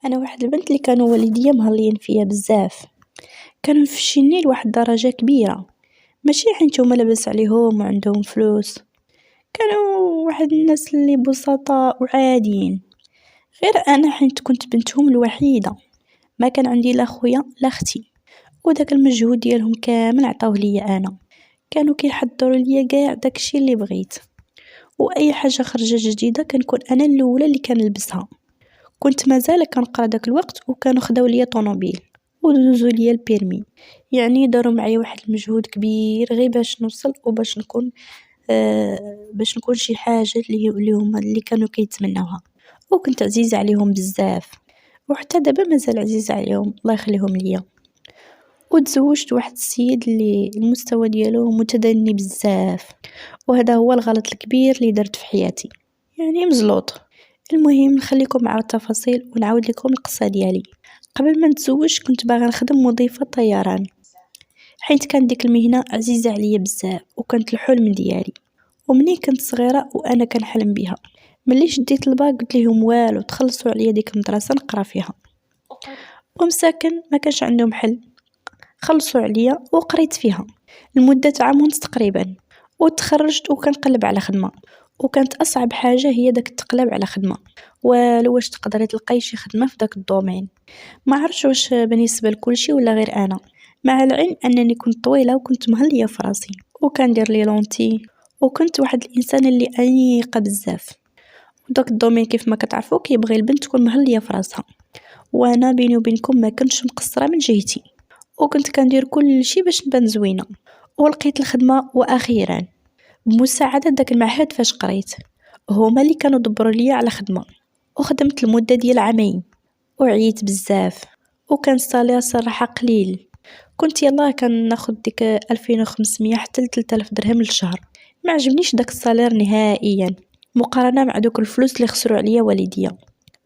أنا واحد البنت اللي كانوا والديا مهليين فيا بزاف، كانوا مفشيني لواحد الدرجة كبيرة، ماشي حيت هما لاباس عليهم وعندهم فلوس، كانوا واحد الناس اللي بسطاء وعاديين، غير أنا حيت كنت بنتهم الوحيدة، ما كان عندي لا خويا لا ختي، وداك المجهود ديالهم كامل عطاوه ليا أنا، كانوا كيحضروا ليا قاع داكشي اللي بغيت، وأي حاجة خرجت جديدة كنكون أنا الأولى اللي كنلبسها. كنت مازال كنقرا داك الوقت وكانوا خداو ليا طونوبيل ودوزو ليا البيرمي، يعني داروا معايا واحد المجهود كبير غير باش نوصل وباش نكون باش نكون شي حاجة اللي هما اللي كانوا كيتمناوها، وكنت عزيزة عليهم بزاف، وحتى دابا مازال عزيزة عليهم الله يخليهم ليا. وتزوجت واحد السيد اللي المستوى ديالو متدني بزاف، وهذا هو الغلط الكبير اللي درت في حياتي، يعني مزلوط. المهم نخليكم مع التفاصيل ونعاود لكم القصة ديالي. قبل ما نتزوج كنت باغا نخدم مضيفة طيران، حيت كان ديك المهنة عزيزة عليا بزاف وكانت الحلم ديالي، ومني كنت صغيرة وانا كنحلم بها. ملي شديت الباك قلت لهم والو، تخلصوا عليا ديك المدرسة نقرا فيها، ومساكن ما كانش عندهم حل، خلصوا عليا وقريت فيها لمدة عام ونص تقريبا، وتخرجت وكنقلب على خدمة، وكانت أصعب حاجة هي داك التقلاب على خدمة، والو واش تقدري تلقاي شي خدمة في داك الدومين، ما عرفتش واش بالنسبة لكلشي ولا غير أنا، مع العلم أنني كنت طويلة وكنت مهلية في راسي وكندير لي لونتي، وكنت واحد الإنسان اللي أنيقة بزاف، وداك الدومين كيف ما كتعرفوا كيبغي البنت تكون مهلية في راسها، وانا بيني وبينكم ما كنتش مقصرة من جهتي، وكنت كندير كل شي باش نبان زوينة. ولقيت الخدمة واخيرا بمساعدة داك المعهد فاش قريت، هما اللي كانوا دبروا ليا على خدمة، وخدمت لمدة ديال عامين، وعييت بزاف، وكان الصالير صراحة قليل، كنت يلاه كناخد ديك 2500 حتى 3000 درهم للشهر، ما عجبنيش داك الصالير نهائيا مقارنة مع دوك الفلوس اللي خسروا عليا والديا،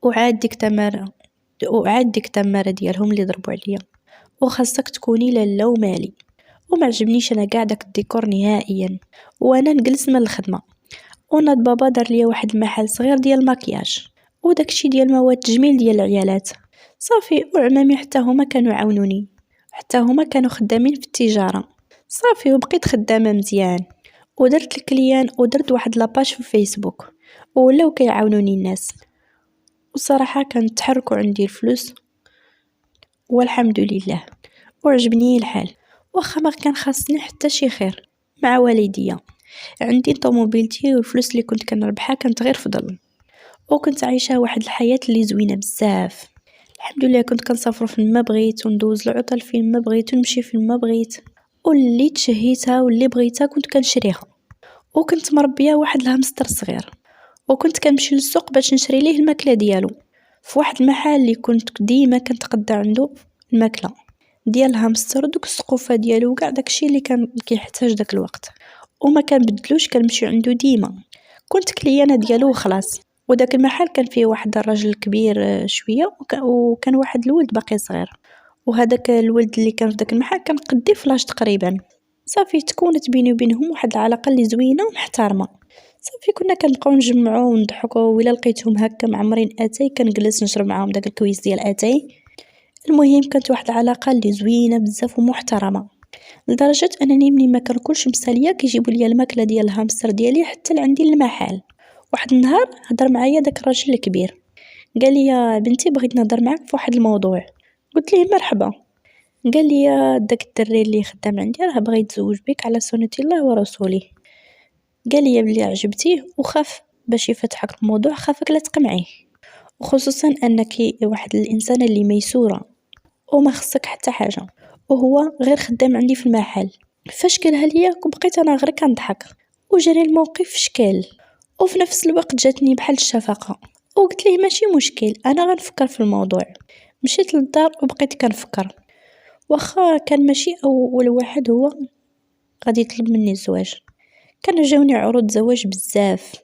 وعاد ديك التمارة ديالهم اللي ضربوا عليا، وخاصك تكوني لالا ومالي، وما عجبنيش انا قاع داك الديكور نهائيا، وانا نجلس من الخدمه. وناض بابا دار ليا واحد المحل صغير ديال المكياج وداكشي ديال مواد التجميل ديال العيالات، صافي. وعمامي حتى هما كانوا يعاونوني، حتى هما كانوا خدامين في التجاره، صافي. وبقيت خدامه مزيان، ودرت الكليان ودرت واحد لاباج في فيسبوك، ولاو كيعاونوني الناس، وصراحه كانت تحركوا عندي الفلوس والحمد لله، وعجبني الحال، واخا ما كان خاصني حتى شي خير مع والديا، عندي طوموبيلتي والفلوس اللي كنت كنربحها كانت غير فضل، وكنت عايشه واحد الحياه اللي زوينه بزاف الحمد لله. كنت كنسافر فين ما بغيت وندوز العطل فين ما بغيت ونمشي فين ما بغيت، واللي تشهيتها واللي بغيتها كنت كنشريها، وكنت مربيه واحد الهامستر صغير، وكنت كنمشي للسوق باش نشري ليه الماكله ديالو في واحد المحل اللي كنت ديما كنتقدى عنده الماكله ديال الهامستر ودوك السقوفه ديالو وكاع داكشي اللي كان كيحتاج داك الوقت، وما كنبدلوش، كنمشي عنده ديما، كنت كليانه ديالو وخلاص. وداك المحل كان فيه واحد الراجل كبير شويه، وكان واحد الولد باقي صغير، وهذاك الولد اللي كان في داك المحل كان قدي فلاش تقريبا، صافي تكونت بيني وبينهم واحد العلاقه اللي زوينه ومحترمه، صافي. كنا كنبقاو نجمعوا ونضحكوا، وإلا لقيتهم هكا معمرين اتاي كنجلس نشرب معاهم داك الكويس ديال اتاي. المهم كانت واحد العلاقه اللي زوينه بزاف ومحترمه، لدرجه انني ملي ما كنكونش مساليه كيجيبوا لي الماكله ديال الهامستر ديالي حتى لعندي المحل. واحد النهار هضر معايا داك الراجل الكبير، قال لي يا بنتي بغيت نهضر معاك في واحد الموضوع. قلت ليه مرحبا. قال لي داك الدري اللي خدام عندي راه بغى يتزوج بك على سنة الله ورسوله، قال لي بلي عجبتيه وخاف باش يفتحك الموضوع، خافك لا تقمعيه، وخصوصا انك واحد الانسان اللي ميسوره وما خصك حتى حاجه، وهو غير خدام عندي في المحل. فاش قالها ليا بقيت انا غير كنضحك، وجاني الموقف في شكل، وفي نفس الوقت جاتني بحال الشفقه، وقلت ليه ماشي مشكل انا غنفكر في الموضوع. مشيت للدار وبقيت كنفكر، واخا كان ماشي اول واحد هو غادي يطلب مني الزواج، كان جاوني عروض زواج بزاف،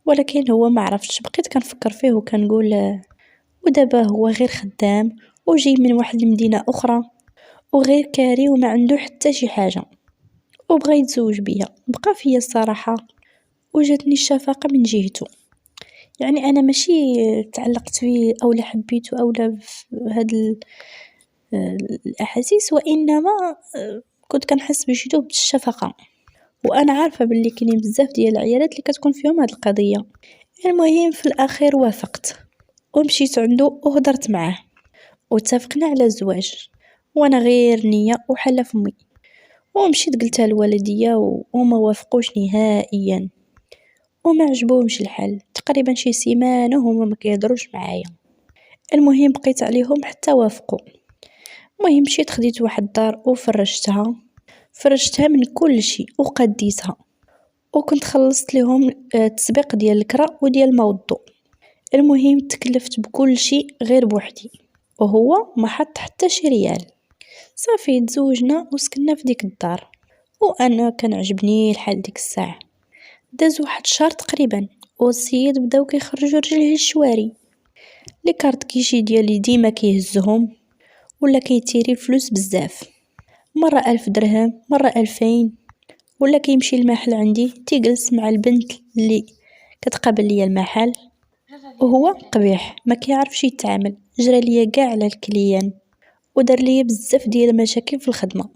ولكن هو ما عرفتش، بقيت كنفكر فيه وكنقول ودابا هو غير خدام وجاي من واحد المدينة أخرى وغير كاري وما عنده حتى شي حاجة، وبغى يتزوج بيا. بقى فيا الصراحة وجاتني الشفقة من جهته، يعني أنا ماشي تعلقت فيه أولا حبيته أولا هاد الأحاسيس، وإنما كنت كنحس بشي بالشفقة، وأنا عارفة بلي كاينين بزاف ديال العيالات اللي كتكون فيهم هاد القضية. المهم في الأخير وافقت ومشيت عندو وهدرت معاه واتفقنا على الزواج، وانا غير نية وحلة فمي، ومشيت قلتها لوالديا وما وافقوش نهائيا وما عجبوهمش الحال. تقريبا شي سيمانة وهما ما كيهضروش معايا. المهم بقيت عليهم حتى وافقوا. المهم مشيت خديت واحد الدار فرشتها من كل شيء وقديتها، وكنت خلصت لهم التسبيق ديال الكرا وديال الماء والضوء. المهم تكلفت بكل شيء غير بوحدي، وهو ما حط حتى شي ريال. صافي تزوجنا وسكننا في ديك الدار، وانا كان عجبني الحال ديك الساعه. داز واحد شهر تقريبا والسيد بداو كيخرجوا رجليه الشواري. لي كارت كيشي ديالي ديما كيهزهم ولا كيتيري الفلوس بزاف، مرة 1000 درهم، مرة 2000. ولا كيمشي المحل عندي تيجلس مع البنت اللي كتقابل ليا المحل، وهو قبيح ما كيعرفش يتعامل. جرى ليا كاع على الكليان ودار ليا بزاف ديال المشاكل في الخدمة،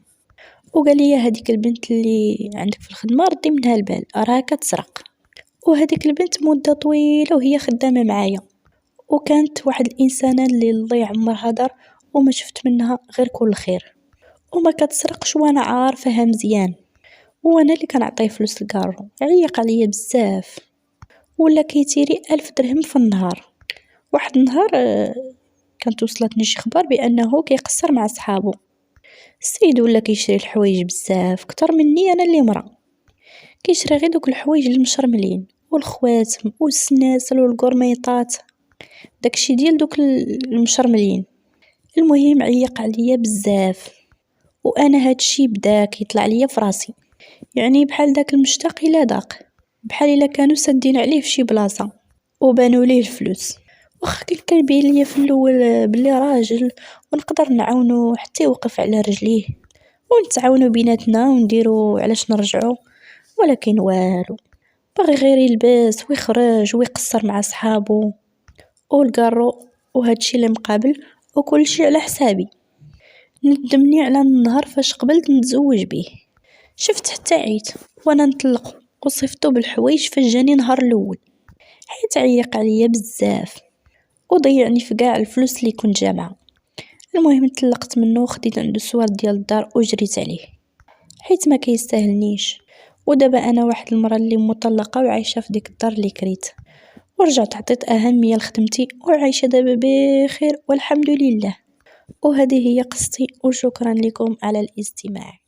وقال لي هذيك البنت اللي عندك في الخدمة ردي منها البال راها كتسرق. وهذيك البنت مدة طويلة وهي خدامة معايا، وكانت واحد الإنسانة اللي الله يعمرها دار وما شفت منها غير كل خير، وما كتسرقش وانا عارفاها مزيان، وانا اللي كنعطيه فلوس الكارو. عيق عليا بزاف ولا كيتيري 1000 درهم في النهار. واحد النهار كانت وصلتني شي خبر بانه كيقصر مع صحابو. السيد ولا كيشري الحوايج بزاف كتر مني انا اللي مرا، كيشري غير دوك الحوايج المشرملين والخواتم والسناسل والقرميطات، داكشي ديال دوك المشرملين. المهم عيق عليا بزاف، وانا هادشي بدا كيطلع ليا في راسي، يعني بحال داك المشتاق الا داق، بحال الا كانوا سادين عليه في شي بلاصه وبانوا ليه الفلوس. واخا كان بين ليا في الاول بلي راجل ونقدر نعاونو حتى يوقف على رجليه ونتعاونوا بيناتنا ونديروا علاش نرجعوا، ولكن والو، باغي غير يلبس ويخرج ويقصر مع صحابو والقارو وهادشي اللي مقابل وكل شيء على حسابي. ندمني على النهار فاش قبلت نتزوج به. شفت حتى عيت وانا نطلق وصفتو بالحوايج فاش جاني نهار الاول، حيت عيق عليا بزاف وضيعني في كاع الفلوس اللي كنت جامعه. المهم طلقت منه وخديت عنده السوار ديال الدار وجريت عليه حيت ما كيستاهلنيش. ودابا انا واحد المرة اللي مطلقه وعايشه في ديك الدار اللي كريت، ورجعت عطيت اهميه لخدمتي وعايشه دابا بخير والحمد لله. وهذه هي قصتي، وشكرا لكم على الاستماع.